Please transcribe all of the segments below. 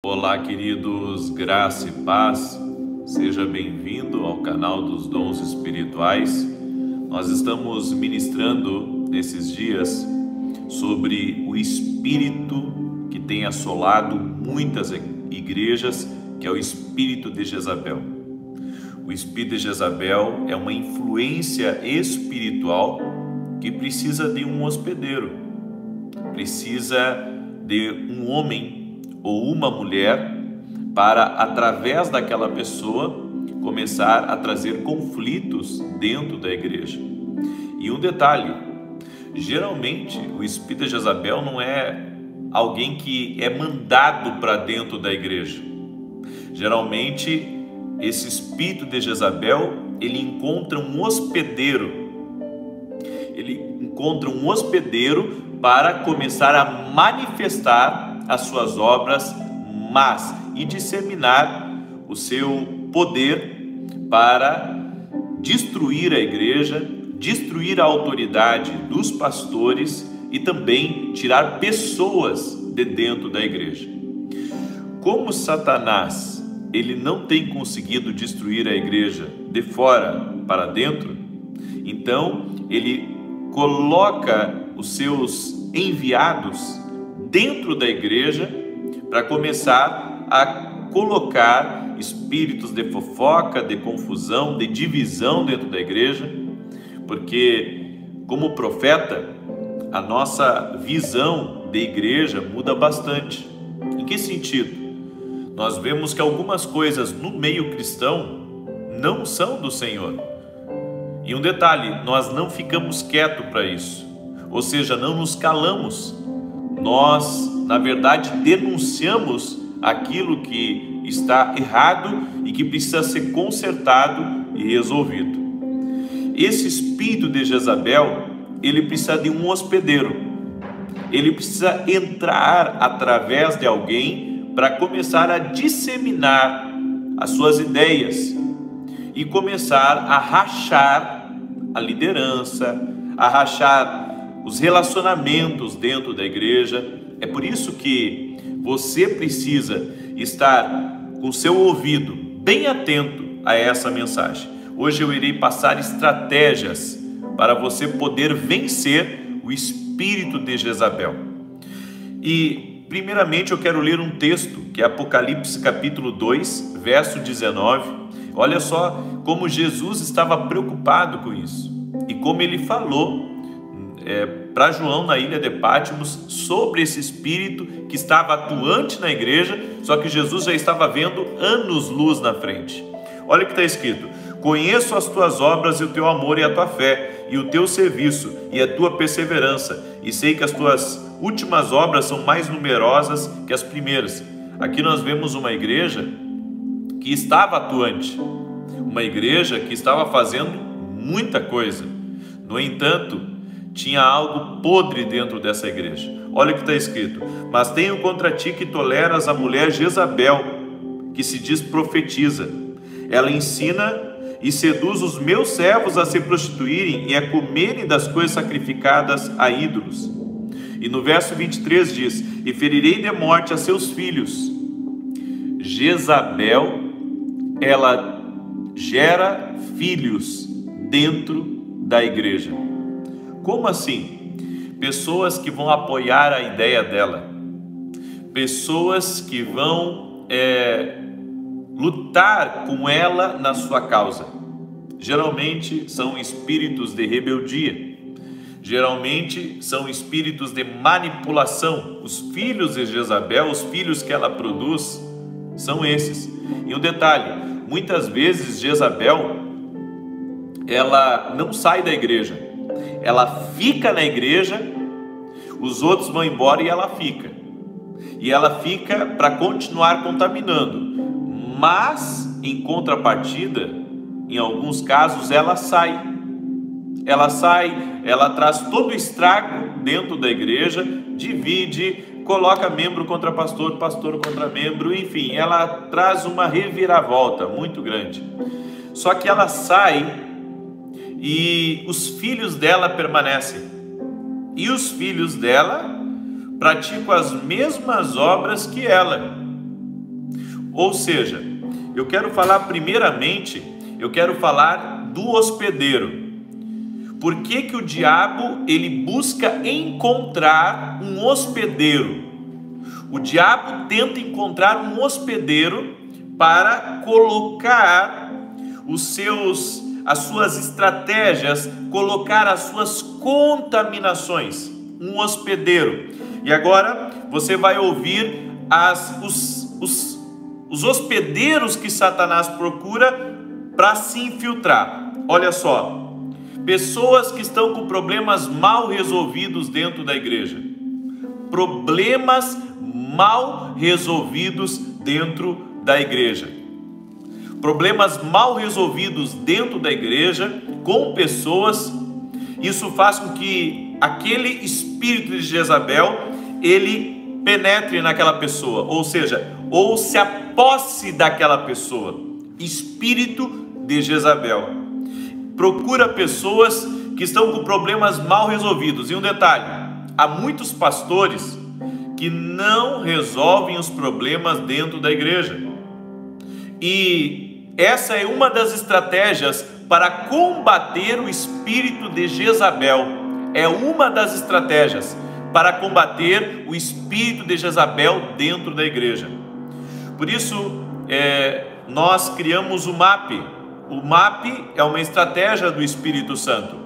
Olá, queridos, graça e paz, seja bem-vindo ao canal dos Dons Espirituais. Nós estamos ministrando nesses dias sobre o espírito que tem assolado muitas igrejas, que é o espírito de Jezabel. O espírito de Jezabel é uma influência espiritual que precisa de um hospedeiro, precisa de um homem ou uma mulher para, através daquela pessoa, começar a trazer conflitos dentro da igreja. E um detalhe, geralmente o espírito de Jezabel não é alguém que é mandado para dentro da igreja. Geralmente esse espírito de Jezabel, ele encontra um hospedeiro. Ele encontra um hospedeiro para começar a manifestar as suas obras más e disseminar o seu poder para destruir a igreja, destruir a autoridade dos pastores e também tirar pessoas de dentro da igreja. Como Satanás ele não tem conseguido destruir a igreja de fora para dentro, então ele coloca os seus enviados dentro da igreja para começar a colocar espíritos de fofoca, de confusão, de divisão dentro da igreja, porque como profeta a nossa visão de igreja muda bastante. Em que sentido? Nós vemos que algumas coisas no meio cristão não são do Senhor. E um detalhe, nós não ficamos quietos para isso, ou seja, não nos calamos. Nós, na verdade, denunciamos aquilo que está errado e que precisa ser consertado e resolvido. Esse espírito de Jezabel, ele precisa de um hospedeiro. Ele precisa entrar através de alguém para começar a disseminar as suas ideias e começar a rachar a liderança, a rachar os relacionamentos dentro da igreja. É por isso que você precisa estar com seu ouvido bem atento a essa mensagem. Hoje eu irei passar estratégias para você poder vencer o espírito de Jezabel. E primeiramente eu quero ler um texto que é Apocalipse capítulo 2, verso 19. Olha só como Jesus estava preocupado com isso e como ele falou para João na ilha de Patmos sobre esse espírito que estava atuante na igreja, só que Jesus já estava vendo anos-luz na frente. Olha o que está escrito: conheço as tuas obras e o teu amor e a tua fé e o teu serviço e a tua perseverança, e sei que as tuas últimas obras são mais numerosas que as primeiras. Aqui nós vemos uma igreja que estava atuante, uma igreja que estava fazendo muita coisa. No entanto, tinha algo podre dentro dessa igreja. Olha o que está escrito: mas tenho contra ti que toleras a mulher Jezabel, que se diz profetiza. Ela ensina e seduz os meus servos a se prostituírem e a comerem das coisas sacrificadas a ídolos. E no verso 23 diz: e ferirei de morte a seus filhos. Jezabel, ela gera filhos dentro da igreja. Como assim? Pessoas que vão apoiar a ideia dela, pessoas que vão lutar com ela na sua causa. Geralmente são espíritos de rebeldia, geralmente são espíritos de manipulação. Os filhos de Jezabel, os filhos que ela produz, são esses. E um detalhe, muitas vezes Jezabel, ela não sai da igreja, ela fica na igreja, os outros vão embora e ela fica. E ela fica para continuar contaminando. Mas, em contrapartida, em alguns casos, ela sai. Ela traz todo o estrago dentro da igreja, divide, coloca membro contra pastor, pastor contra membro, enfim, ela traz uma reviravolta muito grande. Só que ela sai e os filhos dela permanecem. E os filhos dela praticam as mesmas obras que ela. Ou seja, eu quero falar primeiramente, eu quero falar do hospedeiro. Por que que o diabo ele busca encontrar um hospedeiro? O diabo tenta encontrar um hospedeiro para colocar as suas estratégias, colocar as suas contaminações. Um hospedeiro. E agora você vai ouvir os hospedeiros que Satanás procura para se infiltrar. Olha só, pessoas que estão com problemas mal resolvidos dentro da igreja. Problemas mal resolvidos dentro da igreja. Problemas mal resolvidos dentro da igreja com pessoas. Isso faz com que aquele espírito de Jezabel ele penetre naquela pessoa, ou seja, ou se aposse daquela pessoa. Espírito de Jezabel procura pessoas que estão com problemas mal resolvidos. E um detalhe, há muitos pastores que não resolvem os problemas dentro da igreja. E essa é uma das estratégias para combater o espírito de Jezabel. É uma das estratégias para combater o espírito de Jezabel dentro da igreja. Por isso, nós criamos o MAP. O MAP é uma estratégia do Espírito Santo.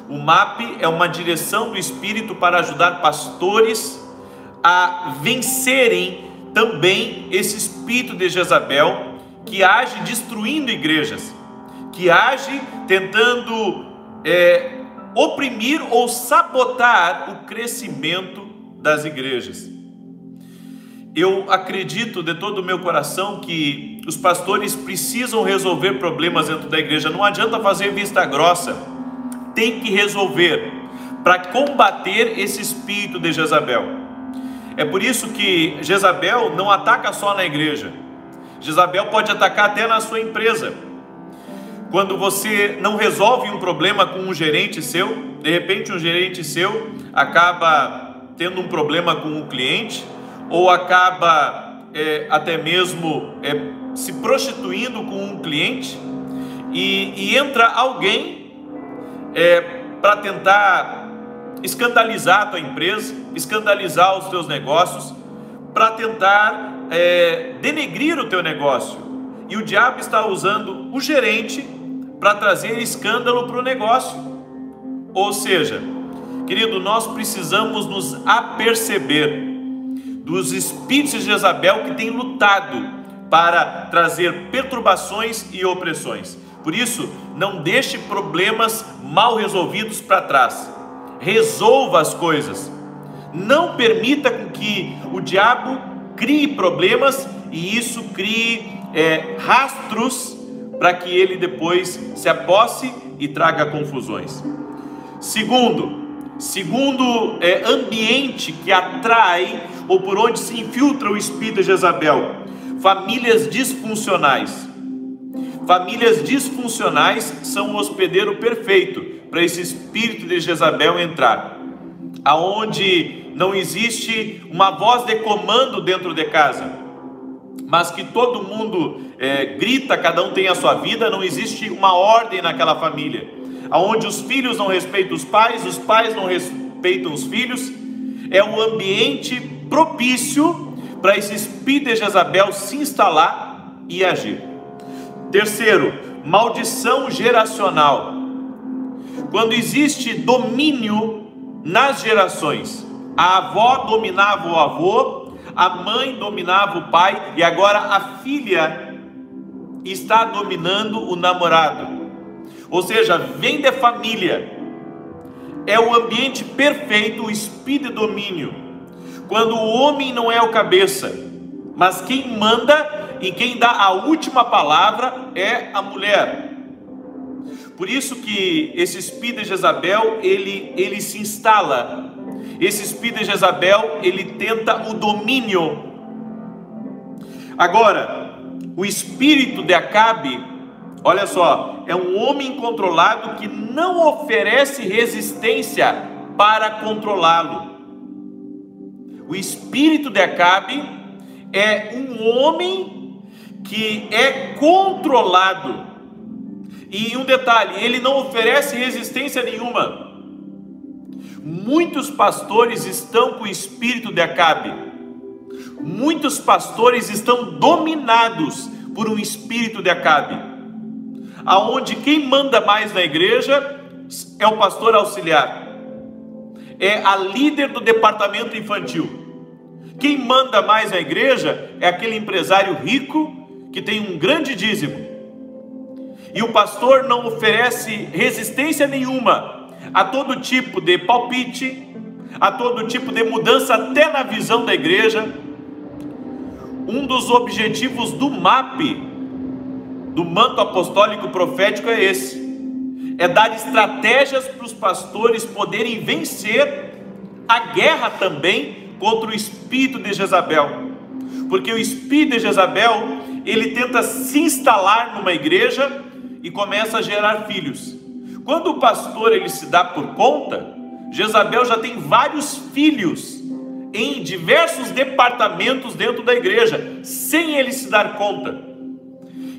O MAP é uma direção do Espírito para ajudar pastores a vencerem também esse espírito de Jezabel que age destruindo igrejas, que age tentando oprimir ou sabotar o crescimento das igrejas. Eu acredito de todo o meu coração que os pastores precisam resolver problemas dentro da igreja. Não adianta fazer vista grossa, tem que resolver para combater esse espírito de Jezabel. É por isso que Jezabel não ataca só na igreja. Jezabel pode atacar até na sua empresa. Quando você não resolve um problema com um gerente seu, de repente um gerente seu acaba tendo um problema com um cliente, ou acaba até mesmo se prostituindo com um cliente, e entra alguém para tentar escandalizar a tua empresa, escandalizar os teus negócios, para tentar denegrir o teu negócio. E o diabo está usando o gerente para trazer escândalo para o negócio. Ou seja, querido, nós precisamos nos aperceber dos espíritos de Jezabel que têm lutado para trazer perturbações e opressões. Por isso, não deixe problemas mal resolvidos para trás. Resolva as coisas. Não permita com que o diabo crie problemas e isso crie rastros para que ele depois se aposse e traga confusões. Segundo ambiente que atrai ou por onde se infiltra o espírito de Jezabel: famílias disfuncionais. Famílias disfuncionais são o hospedeiro perfeito para esse espírito de Jezabel entrar, aonde não existe uma voz de comando dentro de casa, mas que todo mundo grita, cada um tem a sua vida, não existe uma ordem naquela família, aonde os filhos não respeitam os pais não respeitam os filhos. É um ambiente propício para esse espírito de Jezabel se instalar e agir. Terceiro, maldição geracional. Quando existe domínio nas gerações, a avó dominava o avô, a mãe dominava o pai, e agora a filha está dominando o namorado. Ou seja, vem de família. É o ambiente perfeito, o espírito de domínio. Quando o homem não é o cabeça, mas quem manda e quem dá a última palavra é a mulher. Por isso que esse espírito de Jezabel, ele se instala. Esse espírito de Jezabel, ele tenta o domínio. Agora, o espírito de Acabe, olha só, é um homem controlado que não oferece resistência para controlá-lo. O espírito de Acabe é um homem que é controlado. E um detalhe, ele não oferece resistência nenhuma. Muitos pastores estão com o espírito de Acabe. Muitos pastores estão dominados por um espírito de Acabe, aonde quem manda mais na igreja é o pastor auxiliar, é a líder do departamento infantil. Quem manda mais na igreja é aquele empresário rico que tem um grande dízimo. E o pastor não oferece resistência nenhuma a todo tipo de palpite, a todo tipo de mudança até na visão da igreja. Um dos objetivos do MAP, do Manto Apostólico Profético, é esse: é dar estratégias para os pastores poderem vencer a guerra também contra o espírito de Jezabel. Porque o espírito de Jezabel, ele tenta se instalar numa igreja e começa a gerar filhos. Quando o pastor ele se dá por conta, Jezabel já tem vários filhos em diversos departamentos dentro da igreja, sem ele se dar conta.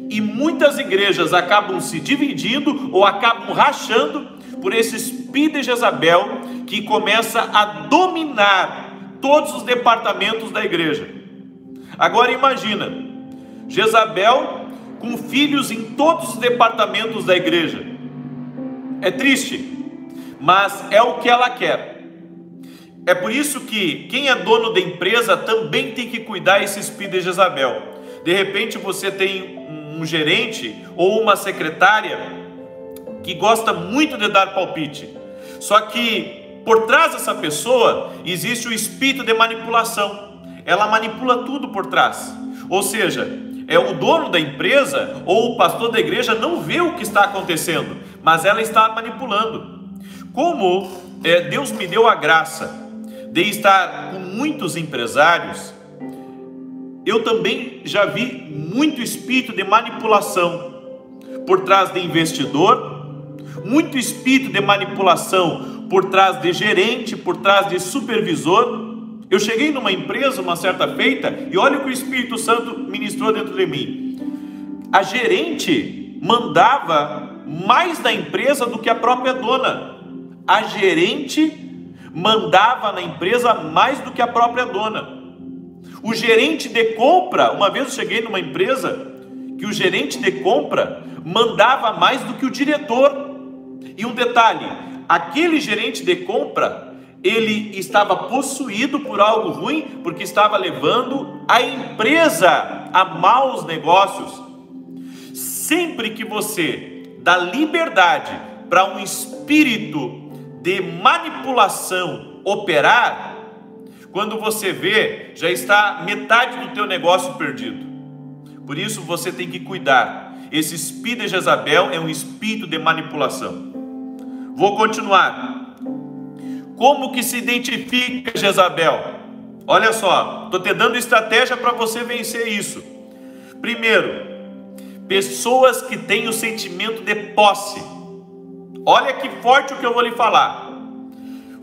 E muitas igrejas acabam se dividindo ou acabam rachando por esse espírito de Jezabel, que começa a dominar todos os departamentos da igreja. Agora imagina, Jezabel com filhos em todos os departamentos da igreja. É triste, mas é o que ela quer. É por isso que quem é dono da empresa também tem que cuidar desse espírito de Jezabel. De repente você tem um gerente ou uma secretária que gosta muito de dar palpite, só que por trás dessa pessoa existe o espírito de manipulação. Ela manipula tudo por trás, ou seja, o dono da empresa ou o pastor da igreja não vê o que está acontecendo, mas ela está manipulando. Como Deus me deu a graça de estar com muitos empresários, eu também já vi muito espírito de manipulação por trás de investidor, muito espírito de manipulação por trás de gerente, por trás de supervisor. Eu cheguei numa empresa uma certa feita e olha o que o Espírito Santo ministrou dentro de mim. A gerente mandava mais na empresa do que a própria dona. A gerente mandava na empresa mais do que a própria dona. O gerente de compra, uma vez eu cheguei numa empresa que o gerente de compra mandava mais do que o diretor. E um detalhe, aquele gerente de compra, ele estava possuído por algo ruim, porque estava levando a empresa a maus negócios. Sempre que você dá liberdade para um espírito de manipulação operar, quando você vê, já está metade do teu negócio perdido. Por isso você tem que cuidar. Esse espírito de Jezabel é um espírito de manipulação. Vou continuar. Como que se identifica Jezabel? Olha só, estou te dando estratégia para você vencer isso. Primeiro, pessoas que têm o sentimento de posse. Olha que forte o que eu vou lhe falar.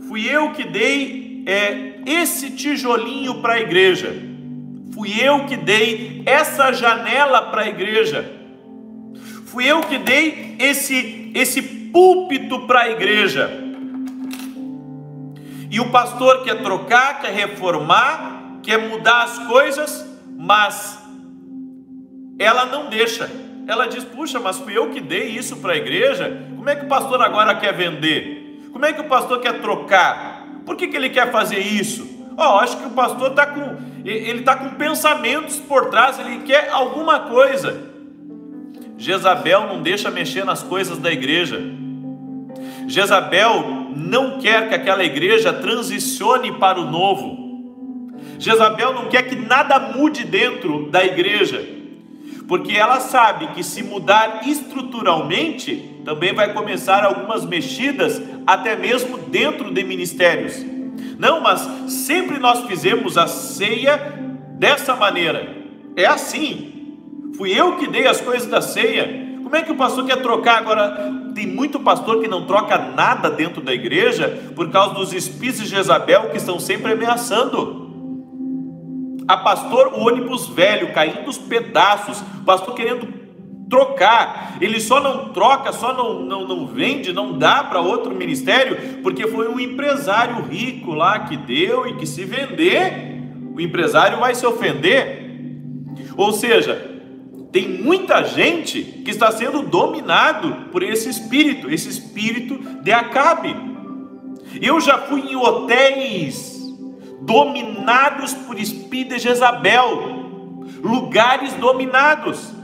Fui eu que dei esse tijolinho para a igreja. Fui eu que dei essa janela para a igreja. Fui eu que dei esse púlpito para a igreja. E o pastor quer trocar, quer reformar, quer mudar as coisas, mas ela não deixa. Ela diz: puxa, mas fui eu que dei isso para a igreja, como é que o pastor agora quer vender? Como é que o pastor quer trocar? Por que ele quer fazer isso? Acho que o pastor está com pensamentos por trás, ele quer alguma coisa. Jezabel não deixa mexer nas coisas da igreja. Jezabel não quer que aquela igreja transicione para o novo. Jezabel não quer que nada mude dentro da igreja, porque ela sabe que se mudar estruturalmente, também vai começar algumas mexidas, até mesmo dentro de ministérios. Não, mas sempre nós fizemos a ceia dessa maneira. É assim. Fui eu que dei as coisas da ceia. Como é que o pastor quer trocar agora? Tem muito pastor que não troca nada dentro da igreja por causa dos espíritos de Jezabel que estão sempre ameaçando. pastor, o ônibus velho, caindo os pedaços, o pastor querendo trocar, ele só não troca, só não vende, não dá para outro ministério, porque foi um empresário rico lá que deu, e que se vender, o empresário vai se ofender. Ou seja, tem muita gente que está sendo dominado por esse espírito de Acabe. Eu já fui em hotéis dominados por espírito de Jezabel, lugares dominados,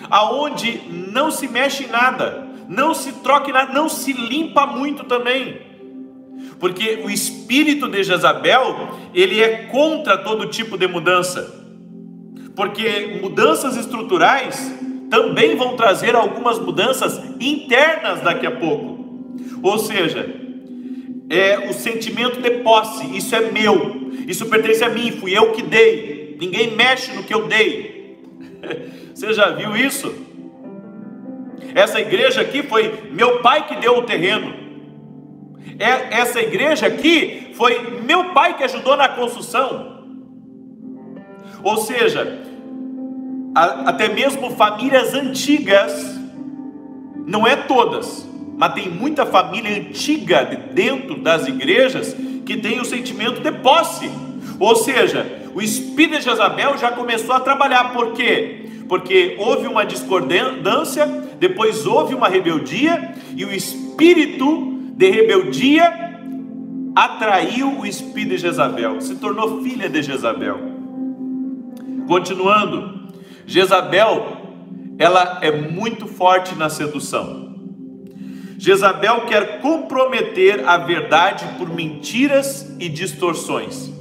aonde não se mexe em nada, não se troca em nada, não se limpa muito também, porque o espírito de Jezabel, ele é contra todo tipo de mudança, porque mudanças estruturais também vão trazer algumas mudanças internas daqui a pouco. Ou seja, é o sentimento de posse, isso é meu, isso pertence a mim, fui eu que dei, ninguém mexe no que eu dei. Você já viu isso? Essa igreja aqui foi meu pai que deu o terreno, essa igreja aqui foi meu pai que ajudou na construção. Ou seja, até mesmo famílias antigas, não é todas, mas tem muita família antiga dentro das igrejas que tem o sentimento de posse. Ou seja, o espírito de Jezabel já começou a trabalhar. Por quê? Porque houve uma discordância, depois houve uma rebeldia, e o espírito de rebeldia atraiu o espírito de Jezabel, se tornou filha de Jezabel. Continuando, Jezabel, ela é muito forte na sedução. Jezabel quer comprometer a verdade por mentiras e distorções.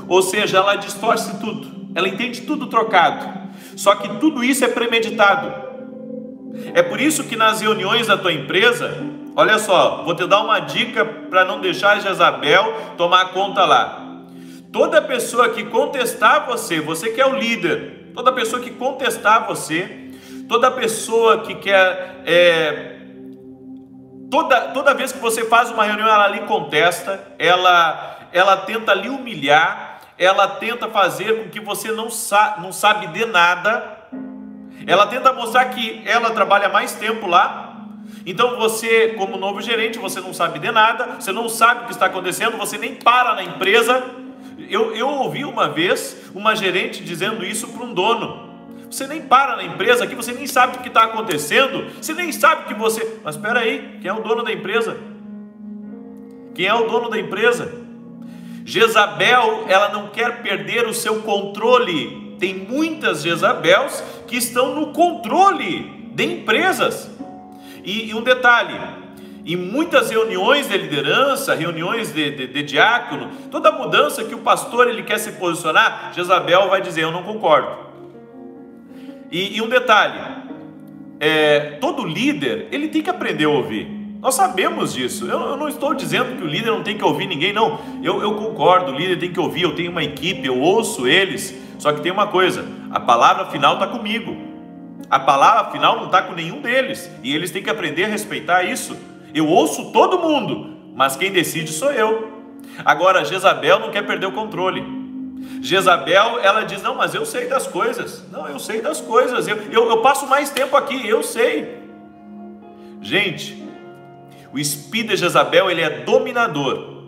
Ou seja, ela distorce tudo, ela entende tudo trocado. Só que tudo isso é premeditado. É por isso que nas reuniões da tua empresa, olha só, vou te dar uma dica para não deixar Jezabel tomar conta lá. Toda pessoa que contestar você que é o líder, toda pessoa que contestar você, toda pessoa que quer, toda vez que você faz uma reunião, ela lhe contesta, ela tenta lhe humilhar, ela tenta fazer com que você não sabe de nada, ela tenta mostrar que ela trabalha mais tempo lá. Então você, como novo gerente, você não sabe de nada, você não sabe o que está acontecendo, você nem para na empresa. Eu ouvi uma vez uma gerente dizendo isso para um dono: você nem para na empresa aqui, você nem sabe o que está acontecendo, você nem sabe que você... Mas espera aí, quem é o dono da empresa? Quem é o dono da empresa? Jezabel, ela não quer perder o seu controle. Tem muitas Jezabels que estão no controle de empresas. E um detalhe, em muitas reuniões de liderança, reuniões de diácono, toda mudança que o pastor ele quer se posicionar, Jezabel vai dizer: eu não concordo. E um detalhe, todo líder ele tem que aprender a ouvir. Nós sabemos disso. Eu não estou dizendo que o líder não tem que ouvir ninguém, não. Eu concordo, o líder tem que ouvir, eu tenho uma equipe, eu ouço eles. Só que tem uma coisa, a palavra final está comigo. A palavra final não está com nenhum deles. E eles têm que aprender a respeitar isso. Eu ouço todo mundo, mas quem decide sou eu. Agora, Jezabel não quer perder o controle. Jezabel, ela diz: não, mas eu sei das coisas. Não, eu sei das coisas. Eu passo mais tempo aqui, eu sei. Gente, o espírito de Jezabel, ele é dominador.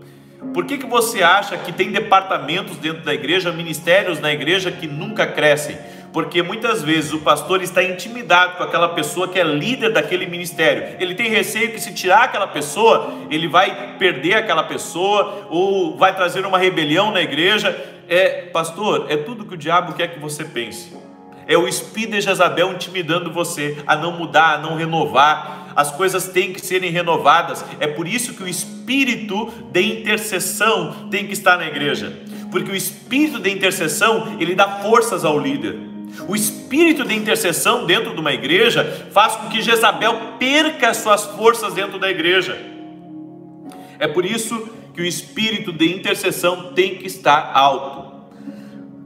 Por que você acha que tem departamentos dentro da igreja, ministérios na igreja que nunca crescem? Porque muitas vezes o pastor está intimidado com aquela pessoa que é líder daquele ministério. Ele tem receio que se tirar aquela pessoa, ele vai perder aquela pessoa, ou vai trazer uma rebelião na igreja. Pastor, é tudo que o diabo quer que você pense. É o espírito de Jezabel intimidando você a não mudar, a não renovar. As coisas têm que serem renovadas. É por isso que o espírito de intercessão tem que estar na igreja. Porque o espírito de intercessão, ele dá forças ao líder. O espírito de intercessão dentro de uma igreja faz com que Jezabel perca as suas forças dentro da igreja. É por isso que o espírito de intercessão tem que estar alto.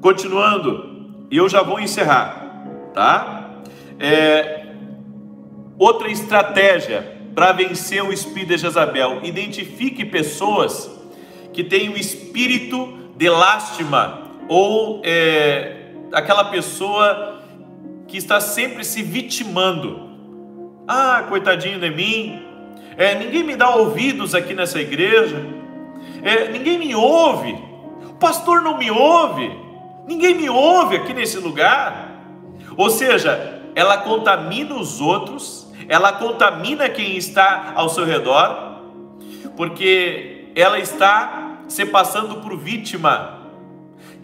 Continuando, e eu já vou encerrar, tá? Outra estratégia para vencer o espírito de Jezabel: identifique pessoas que têm o espírito de lástima ou aquela pessoa que está sempre se vitimando. Ah, coitadinho de mim, ninguém me dá ouvidos aqui nessa igreja, ninguém me ouve, o pastor não me ouve, ninguém me ouve aqui nesse lugar. Ou seja, ela contamina os outros, ela contamina quem está ao seu redor, porque ela está se passando por vítima,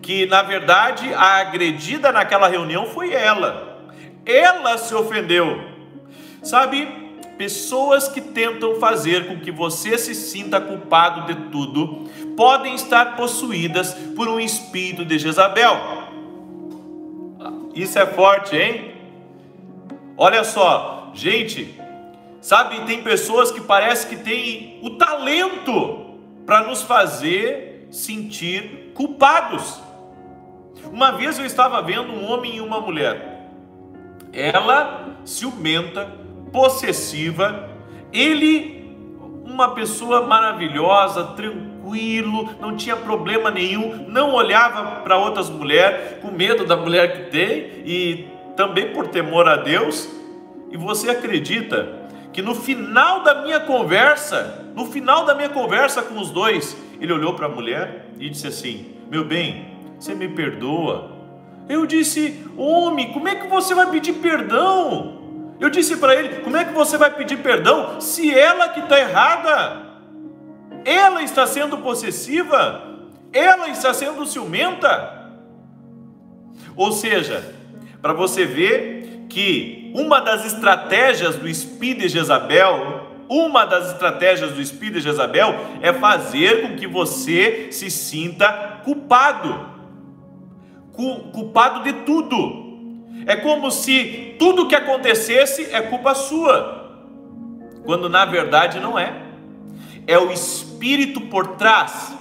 que na verdade a agredida naquela reunião foi ela se ofendeu. Sabe, pessoas que tentam fazer com que você se sinta culpado de tudo, podem estar possuídas por um espírito de Jezabel. Isso é forte, hein? Olha só, gente, sabe, tem pessoas que parece que têm o talento para nos fazer sentir culpados. Uma vez eu estava vendo um homem e uma mulher, ela ciumenta, possessiva, ele uma pessoa maravilhosa, tranquilo, não tinha problema nenhum, não olhava para outras mulheres com medo da mulher que tem e também por temor a Deus. E você acredita que no final da minha conversa com os dois, ele olhou para a mulher e disse assim: meu bem, você me perdoa? Eu disse: homem, como é que você vai pedir perdão? Eu disse para ele: como é que você vai pedir perdão se ela que está errada? Ela está sendo possessiva, ela está sendo ciumenta. Ou seja, para você ver que uma das estratégias do espírito de Jezabel, é fazer com que você se sinta culpado de tudo. É como se tudo que acontecesse é culpa sua, quando na verdade não é. É o espírito por trás.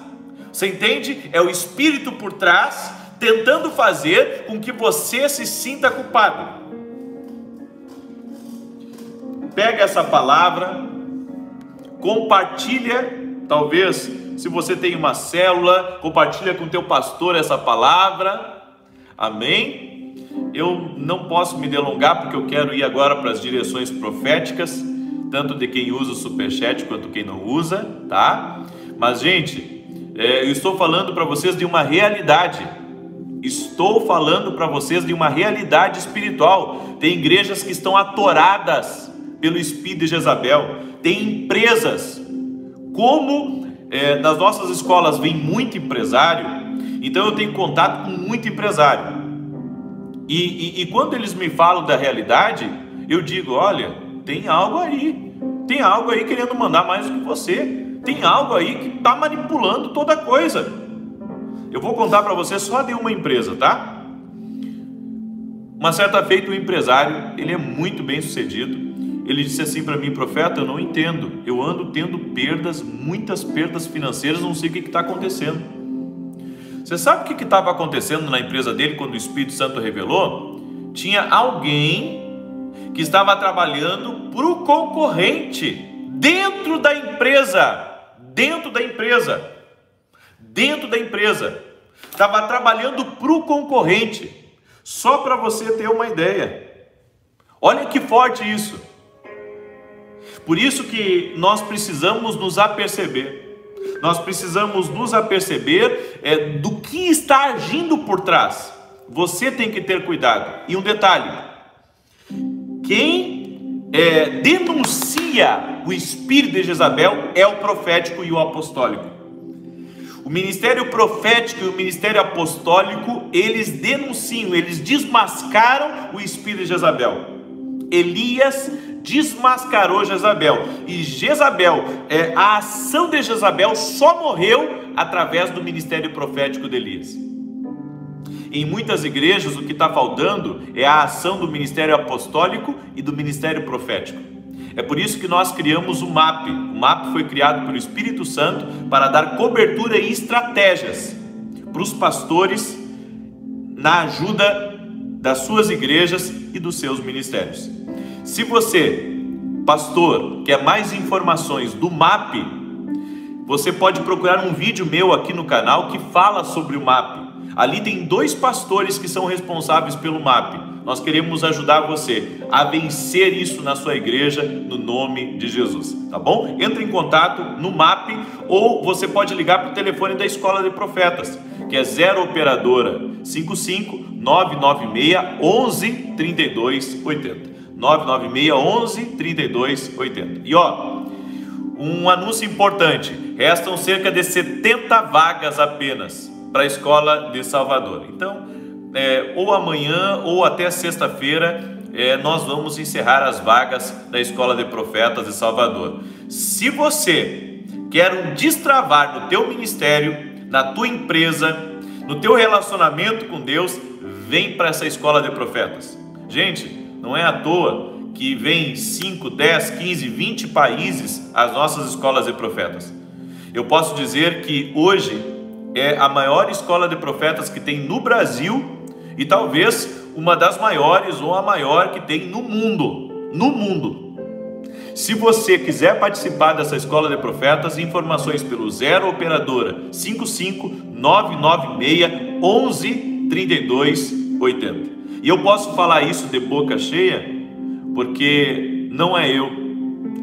Você entende? É o espírito por trás tentando fazer com que você se sinta culpado. Pega essa palavra, compartilha, talvez se você tem uma célula, compartilha com o teu pastor essa palavra. Amém? Eu não posso me delongar porque eu quero ir agora para as direções proféticas, tanto de quem usa o superchat quanto quem não usa, tá? Mas gente, eu estou falando para vocês de uma realidade. Estou falando para vocês de uma realidade espiritual. Tem igrejas que estão atoradas pelo espírito de Jezabel. Tem empresas, como nas nossas escolas vem muito empresário, então eu tenho contato com muito empresário. E quando eles me falam da realidade, eu digo: olha, tem algo aí querendo mandar mais do que você, tem algo aí que está manipulando toda coisa. Eu vou contar para você só de uma empresa, tá? Uma certa feita, um empresário, ele é muito bem sucedido. Ele disse assim para mim: profeta, eu não entendo, eu ando tendo perdas, muitas perdas financeiras, não sei o que está acontecendo. Você sabe o que estava acontecendo na empresa dele quando o Espírito Santo revelou? Tinha alguém que estava trabalhando para o concorrente dentro da empresa. Estava trabalhando para o concorrente. Só para você ter uma ideia. Olha que forte isso. Por isso que nós precisamos nos aperceber. Nós precisamos nos aperceber do que está agindo por trás. Você tem que ter cuidado. E um detalhe: quem denuncia o espírito de Jezabel é o profético e o apostólico. O ministério profético e o ministério apostólico, eles denunciam, eles desmascaram o espírito de Jezabel. Elias desmascarou Jezabel. E Jezabel, a ação de Jezabel só morreu através do ministério profético de Elias. Em muitas igrejas o que está faltando é a ação do ministério apostólico e do ministério profético. É por isso que nós criamos o MAP. O MAP foi criado pelo Espírito Santo para dar cobertura e estratégias para os pastores na ajuda das suas igrejas e dos seus ministérios. Se você, pastor, quer mais informações do MAP, você pode procurar um vídeo meu aqui no canal que fala sobre o MAP. Ali tem 2 pastores que são responsáveis pelo MAP. Nós queremos ajudar você a vencer isso na sua igreja, no nome de Jesus, tá bom? Entre em contato no MAP, ou você pode ligar para o telefone da Escola de Profetas, que é 0 operadora 55 996 11 32 80. 996 11 32 80. E ó, um anúncio importante: restam cerca de 70 vagas apenas para a Escola de Salvador. Então, ou amanhã ou até sexta-feira, nós vamos encerrar as vagas da Escola de Profetas de Salvador. Se você quer um destravar no teu ministério, na tua empresa, no teu relacionamento com Deus, vem para essa Escola de Profetas. Gente, não é à toa que vem 5, 10, 15, 20 países as nossas escolas de profetas. Eu posso dizer que hoje é a maior escola de profetas que tem no Brasil e talvez uma das maiores ou a maior que tem no mundo. No mundo. Se você quiser participar dessa escola de profetas, informações pelo 0 operadora 55 996 11 32 80. E eu posso falar isso de boca cheia porque não é eu,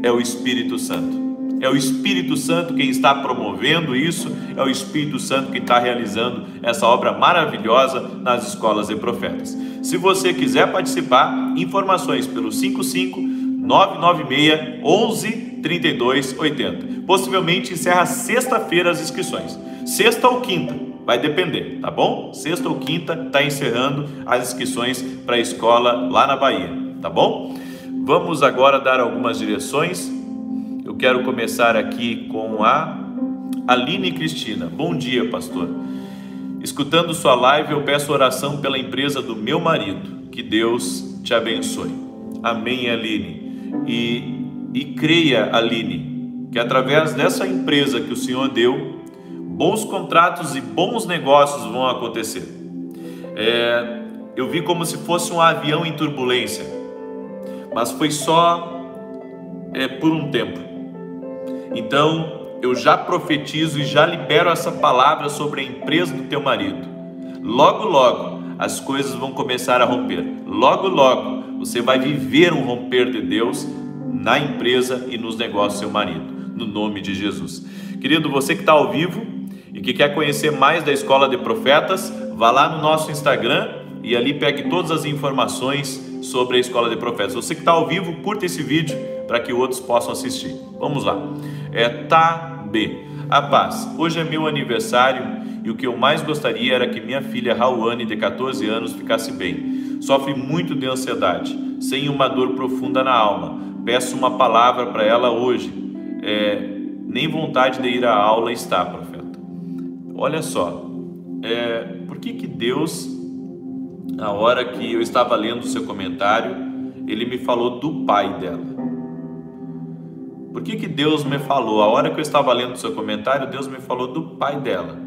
é o Espírito Santo. É o Espírito Santo quem está promovendo isso, é o Espírito Santo quem está realizando essa obra maravilhosa nas escolas de profetas. Se você quiser participar, informações pelo 55 996 11 32 80. Possivelmente encerra sexta-feira as inscrições. Sexta ou quinta, vai depender, tá bom? Sexta ou quinta está encerrando as inscrições para a escola lá na Bahia, tá bom? Vamos agora dar algumas direções. Eu quero começar aqui com a Aline Cristina. Bom dia, pastor. Escutando sua live, eu peço oração pela empresa do meu marido. Que Deus te abençoe. Amém, Aline. E creia, Aline, que através dessa empresa que o Senhor deu, bons contratos e bons negócios vão acontecer. Eu vi como se fosse um avião em turbulência, mas foi só por um tempo. Então, eu já profetizo e já libero essa palavra sobre a empresa do teu marido. Logo, logo, as coisas vão começar a romper. Logo, logo, você vai viver um romper de Deus na empresa e nos negócios do seu marido, no nome de Jesus. Querido, você que está ao vivo e que quer conhecer mais da Escola de Profetas, vá lá no nosso Instagram e ali pegue todas as informações sobre a Escola de Profetas. Você que está ao vivo, curta esse vídeo para que outros possam assistir. Vamos lá. B. A paz. Hoje é meu aniversário e o que eu mais gostaria era que minha filha Rauane, de 14 anos, ficasse bem. Sofre muito de ansiedade, sem uma dor profunda na alma. Peço uma palavra para ela hoje. Nem vontade de ir à aula está, profeta. Olha só, por que Deus, na hora que eu estava lendo o seu comentário, ele me falou do pai dela? Por que Deus me falou? A hora que eu estava lendo o seu comentário, Deus me falou do pai dela.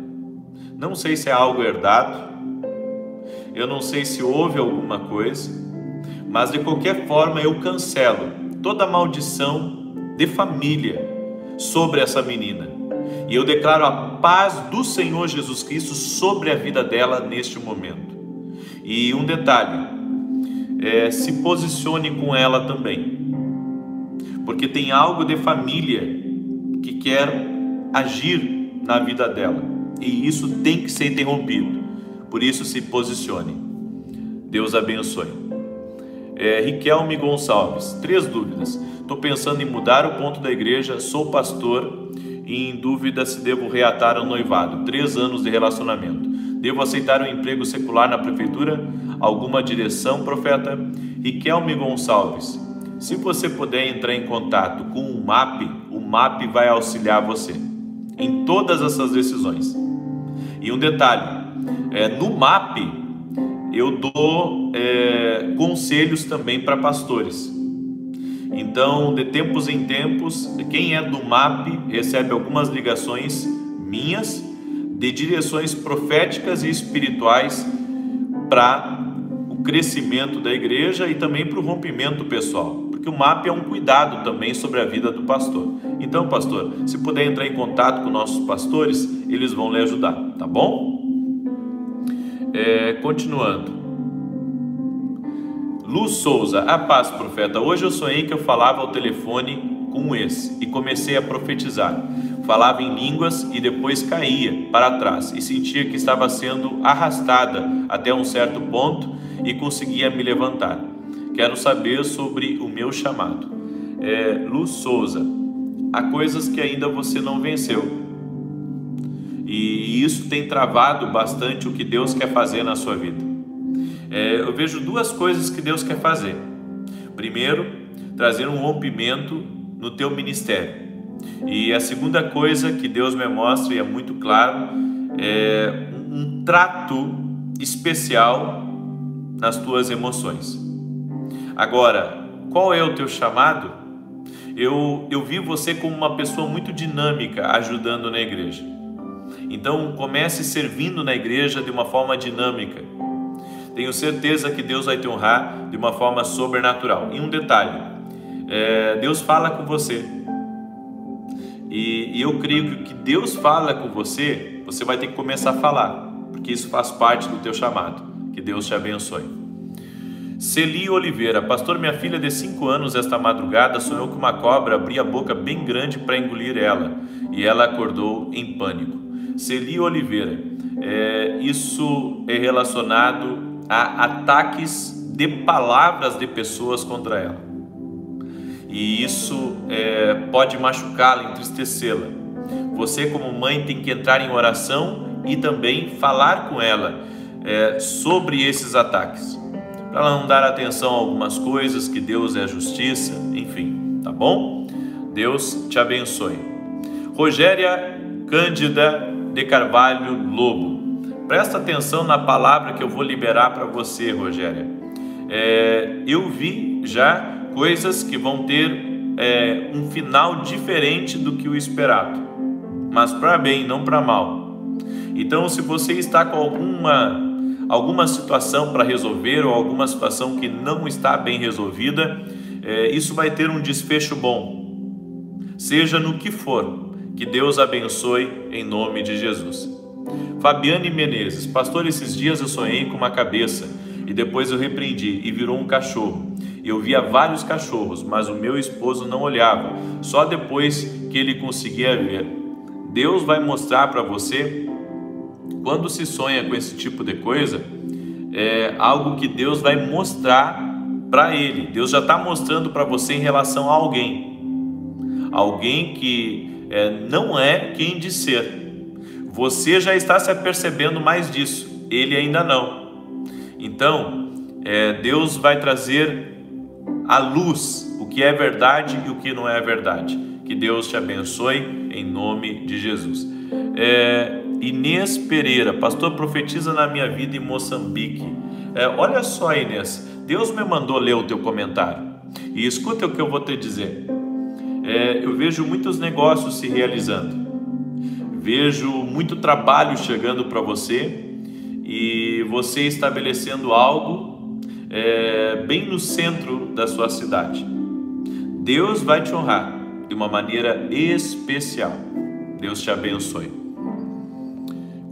Não sei se é algo herdado, eu não sei se houve alguma coisa, mas de qualquer forma eu cancelo toda maldição de família sobre essa menina. E eu declaro a paz do Senhor Jesus Cristo sobre a vida dela neste momento. E um detalhe, se posicione com ela também. Porque tem algo de família que quer agir na vida dela. E isso tem que ser interrompido. Por isso, se posicione. Deus abençoe. Riquelme Gonçalves, 3 dúvidas. Estou pensando em mudar o ponto da igreja, sou pastor e em dúvida se devo reatar o noivado. 3 anos de relacionamento. Devo aceitar um emprego secular na prefeitura? Alguma direção, profeta? Riquelme Gonçalves, se você puder entrar em contato com o MAP vai auxiliar você em todas essas decisões. E um detalhe, no MAP eu dou conselhos também para pastores. Então, de tempos em tempos, quem é do MAP recebe algumas ligações minhas de direções proféticas e espirituais para o crescimento da igreja e também para o rompimento pessoal. Porque o MAP é um cuidado também sobre a vida do pastor. Então, pastor, se puder entrar em contato com nossos pastores, eles vão lhe ajudar, tá bom? Continuando. Luz Souza, a paz, profeta. Hoje eu sonhei que eu falava ao telefone com um ex e comecei a profetizar. Falava em línguas e depois caía para trás e sentia que estava sendo arrastada até um certo ponto e conseguia me levantar. Quero saber sobre o meu chamado. Luz Souza, há coisas que ainda você não venceu. E isso tem travado bastante o que Deus quer fazer na sua vida. Eu vejo duas coisas que Deus quer fazer. Primeiro, trazer um rompimento no teu ministério. E a segunda coisa que Deus me mostra, e é muito claro, é um trato especial nas tuas emoções. Agora, qual é o teu chamado? Eu vi você como uma pessoa muito dinâmica ajudando na igreja. Então comece servindo na igreja de uma forma dinâmica. Tenho certeza que Deus vai te honrar de uma forma sobrenatural. E um detalhe, Deus fala com você. E eu creio que o que Deus fala com você, você vai ter que começar a falar, porque isso faz parte do teu chamado. Que Deus te abençoe. Celi Oliveira, pastor, minha filha de 5 anos esta madrugada sonhou que uma cobra abria a boca bem grande para engolir ela, e ela acordou em pânico. Celi Oliveira, isso é relacionado a ataques de palavras de pessoas contra ela. E isso pode machucá-la, entristecê-la. Você como mãe tem que entrar em oração e também falar com ela sobre esses ataques, para ela não dar atenção a algumas coisas, que Deus é a justiça, enfim, tá bom? Deus te abençoe. Rogéria Cândida de Carvalho Lobo, presta atenção na palavra que eu vou liberar para você, Rogéria. Eu vi já coisas que vão ter um final diferente do que o esperado, mas para bem, não para mal. Então, se você está com alguma situação para resolver ou alguma situação que não está bem resolvida, isso vai ter um desfecho bom, seja no que for. Que Deus abençoe em nome de Jesus. Fabiane Menezes, pastor, esses dias eu sonhei com uma cabeça e depois eu repreendi e virou um cachorro. Eu via vários cachorros, mas o meu esposo não olhava, só depois que ele conseguia ver. Deus vai mostrar para você, quando se sonha com esse tipo de coisa, é algo que Deus vai mostrar para ele. Deus já está mostrando para você em relação a alguém que não é quem diz ser. Você já está se apercebendo mais disso, ele ainda não. Então, Deus vai trazer à luz o que é verdade e o que não é verdade. Que Deus te abençoe em nome de Jesus. Inês Pereira, pastor, profetiza na minha vida em Moçambique. Olha só, Inês, Deus me mandou ler o teu comentário e escuta o que eu vou te dizer. Eu vejo muitos negócios se realizando, vejo muito trabalho chegando para você e você estabelecendo algo bem no centro da sua cidade. Deus vai te honrar de uma maneira especial. Deus te abençoe.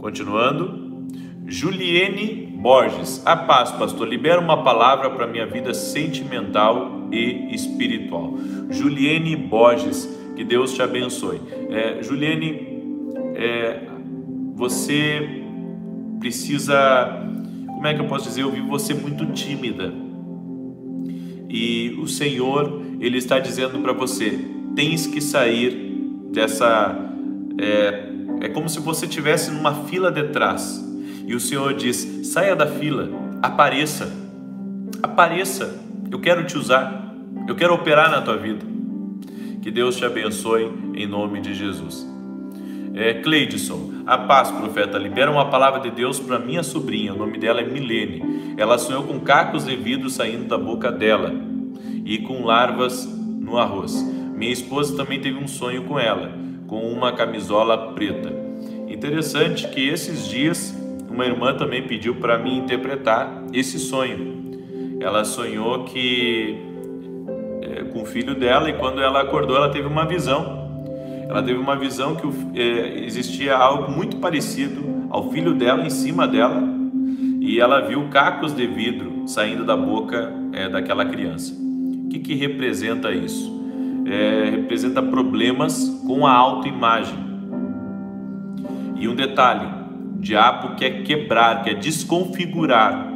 Continuando, Juliene Borges, a paz, pastor, libera uma palavra para minha vida sentimental e espiritual. Juliene Borges, que Deus te abençoe. Juliene, você precisa, como é que eu posso dizer, eu vi você muito tímida e o Senhor, Ele está dizendo para você, tens que sair dessa, é como se você estivesse numa fila de trás e o Senhor diz, saia da fila, apareça, eu quero te usar, eu quero operar na tua vida. Que Deus te abençoe em nome de Jesus. Cleidson, a paz, profeta, libera uma palavra de Deus para minha sobrinha, o nome dela é Milene. Ela sonhou com cacos de vidro saindo da boca dela e com larvas no arroz. Minha esposa também teve um sonho com ela, com uma camisola preta. Interessante que esses dias uma irmã também pediu para mim interpretar esse sonho. Ela sonhou com o filho dela e quando ela acordou ela teve uma visão. Ela teve uma visão que existia algo muito parecido ao filho dela em cima dela e ela viu cacos de vidro saindo da boca daquela criança. O que representa isso? Representa problemas com a autoimagem. E um detalhe, o diabo quer quebrar, quer desconfigurar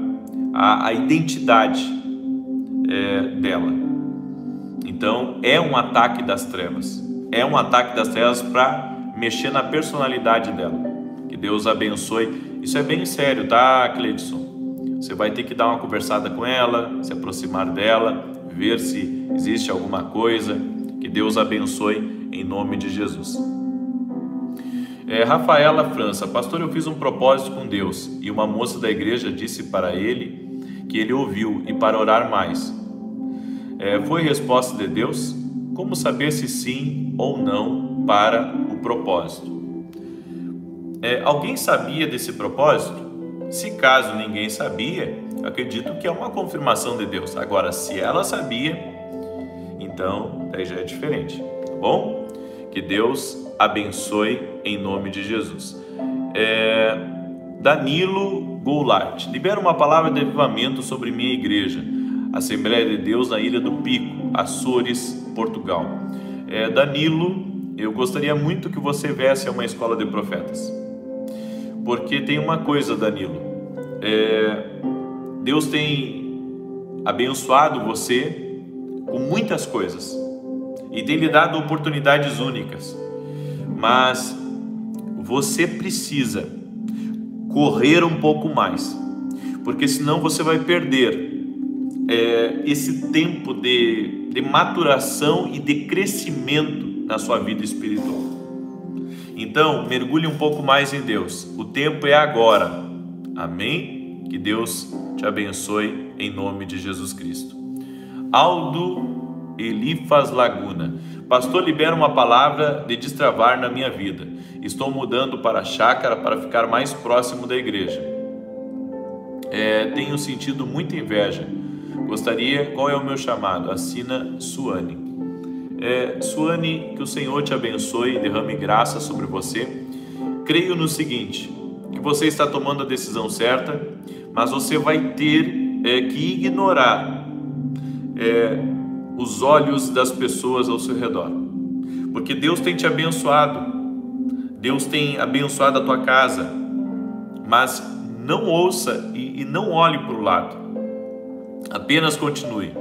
a identidade dela. Então é um ataque das trevas. É um ataque das trevas para mexer na personalidade dela. Que Deus abençoe. Isso é bem sério, tá, Cleidson? Você vai ter que dar uma conversada com ela, se aproximar dela, ver se existe alguma coisa. Que Deus abençoe em nome de Jesus. Rafaela França: pastor, eu fiz um propósito com Deus e uma moça da igreja disse para ele que ele ouviu e para orar mais. Foi resposta de Deus? Como saber se sim ou não para o propósito? Alguém sabia desse propósito? Se caso ninguém sabia, acredito que é uma confirmação de Deus. Agora, se ela sabia, então daí já é diferente, tá bom? Que Deus abençoe em nome de Jesus. Danilo Goulart: libera uma palavra de avivamento sobre minha igreja, Assembleia de Deus na Ilha do Pico, Açores, Portugal. Danilo, eu gostaria muito que você viesse a uma escola de profetas, porque tem uma coisa, Danilo, Deus tem abençoado você com muitas coisas e tem lhe dado oportunidades únicas, mas você precisa correr um pouco mais, porque senão você vai perder esse tempo de maturação e de crescimento na sua vida espiritual. Então, mergulhe um pouco mais em Deus. O tempo é agora. Amém? Que Deus te abençoe em nome de Jesus Cristo. Aldo Elifas Laguna: pastor, libera uma palavra de destravar na minha vida. Estou mudando para a chácara para ficar mais próximo da igreja. Tenho sentido muita inveja. Gostaria, qual é o meu chamado? Assina Suane. Suane, que o Senhor te abençoe e derrame graça sobre você. Creio no seguinte, que você está tomando a decisão certa, mas você vai ter que ignorar os olhos das pessoas ao seu redor, porque Deus tem te abençoado, Deus tem abençoado a tua casa, mas não ouça e não olhe para o lado, apenas continue.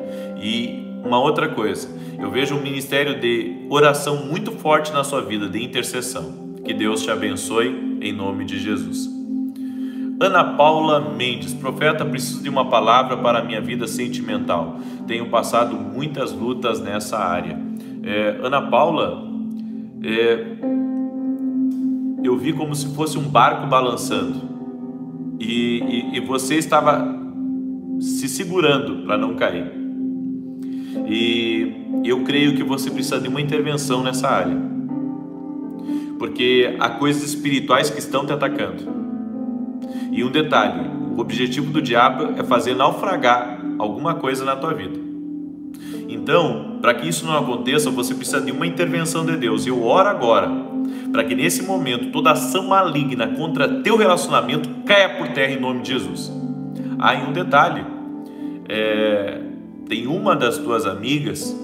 E uma outra coisa, eu vejo um ministério de oração muito forte na sua vida, de intercessão. Que Deus te abençoe em nome de Jesus. Ana Paula Mendes: profeta, preciso de uma palavra para a minha vida sentimental. Tenho passado muitas lutas nessa área. Ana Paula, eu vi como se fosse um barco balançando e você estava se segurando para não cair. E eu creio que você precisa de uma intervenção nessa área, porque há coisas espirituais que estão te atacando. E um detalhe, o objetivo do diabo é fazer naufragar alguma coisa na tua vida. Então, para que isso não aconteça, você precisa de uma intervenção de Deus. Eu oro agora para que nesse momento toda ação maligna contra teu relacionamento caia por terra em nome de Jesus. E um detalhe, tem uma das tuas amigas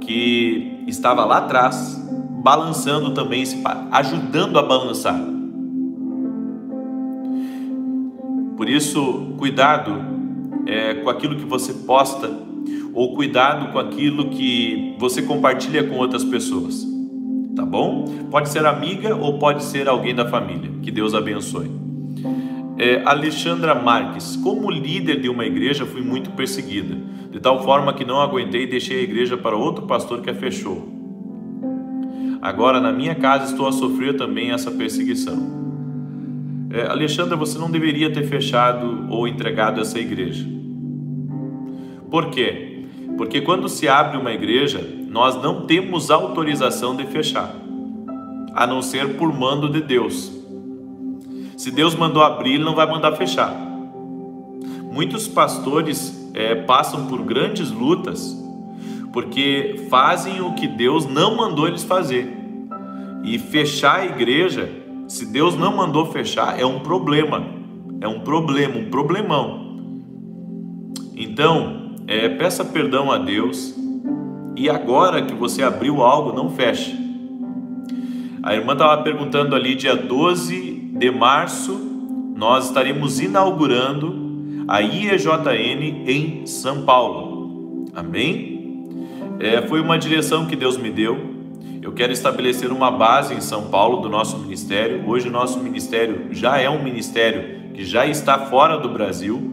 que estava lá atrás, balançando também, ajudando a balançar. Por isso, cuidado com aquilo que você posta, ou cuidado com aquilo que você compartilha com outras pessoas, tá bom? Pode ser amiga ou pode ser alguém da família. Que Deus abençoe. Alexandra Marques: como líder de uma igreja fui muito perseguida, de tal forma que não aguentei e deixei a igreja para outro pastor que a fechou. Agora na minha casa estou a sofrer também essa perseguição. Alexandra, você não deveria ter fechado ou entregado essa igreja. Por quê? Porque quando se abre uma igreja, nós não temos autorização de fechar, a não ser por mando de Deus. Se Deus mandou abrir, Ele não vai mandar fechar. Muitos pastores passam por grandes lutas porque fazem o que Deus não mandou eles fazer. E fechar a igreja, se Deus não mandou fechar, é um problema. é um problema, um problemão. Então, peça perdão a Deus, e agora que você abriu algo, não feche. A irmã estava perguntando ali, dia 12 de março, nós estaremos inaugurando a IEJN em São Paulo. Amém? Foi uma direção que Deus me deu. Eu quero estabelecer uma base em São Paulo do nosso ministério. Hoje o nosso ministério já é um ministério que já está fora do Brasil.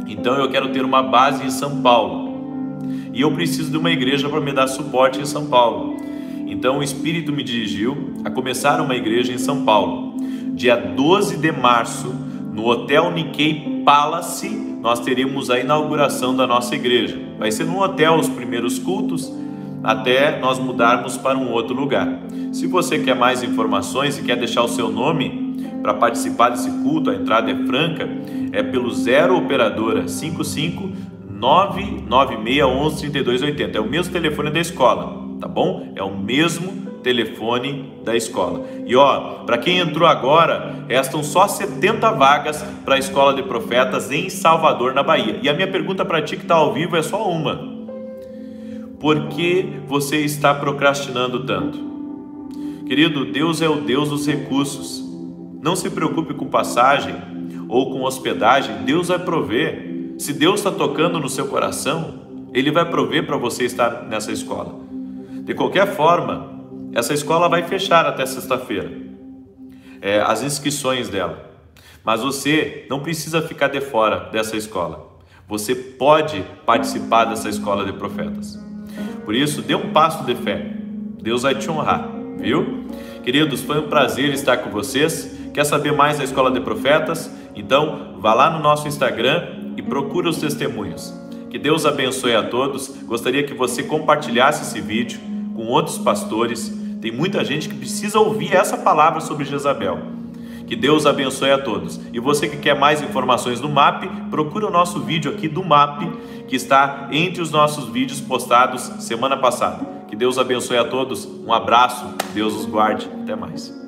Então eu quero ter uma base em São Paulo. E eu preciso de uma igreja para me dar suporte em São Paulo. Então o Espírito me dirigiu a começar uma igreja em São Paulo. Dia 12 de março, no Hotel Nikkei Palace, nós teremos a inauguração da nossa igreja. Vai ser no hotel os primeiros cultos, até nós mudarmos para um outro lugar. Se você quer mais informações e quer deixar o seu nome para participar desse culto, a entrada é franca, é pelo 0 operadora 55 996 11 32 80. É o mesmo telefone da escola, tá bom? É o mesmo telefone da escola. E para quem entrou agora, restam só 70 vagas para a Escola de Profetas em Salvador, na Bahia. E a minha pergunta para ti que está ao vivo é só uma: por que você está procrastinando tanto? Querido, Deus é o Deus dos recursos. Não se preocupe com passagem ou com hospedagem, Deus vai prover. Se Deus está tocando no seu coração, Ele vai prover para você estar nessa escola. De qualquer forma, essa escola vai fechar até sexta-feira, as inscrições dela. Mas você não precisa ficar de fora dessa escola. Você pode participar dessa escola de profetas. Por isso, dê um passo de fé. Deus vai te honrar, viu? Queridos, foi um prazer estar com vocês. Quer saber mais da Escola de Profetas? Então, vá lá no nosso Instagram e procure os testemunhos. Que Deus abençoe a todos. Gostaria que você compartilhasse esse vídeo com outros pastores. Tem muita gente que precisa ouvir essa palavra sobre Jezabel. Que Deus abençoe a todos. E você que quer mais informações do MAP, procura o nosso vídeo aqui do MAP, que está entre os nossos vídeos postados semana passada. Que Deus abençoe a todos. Um abraço. Deus os guarde. Até mais.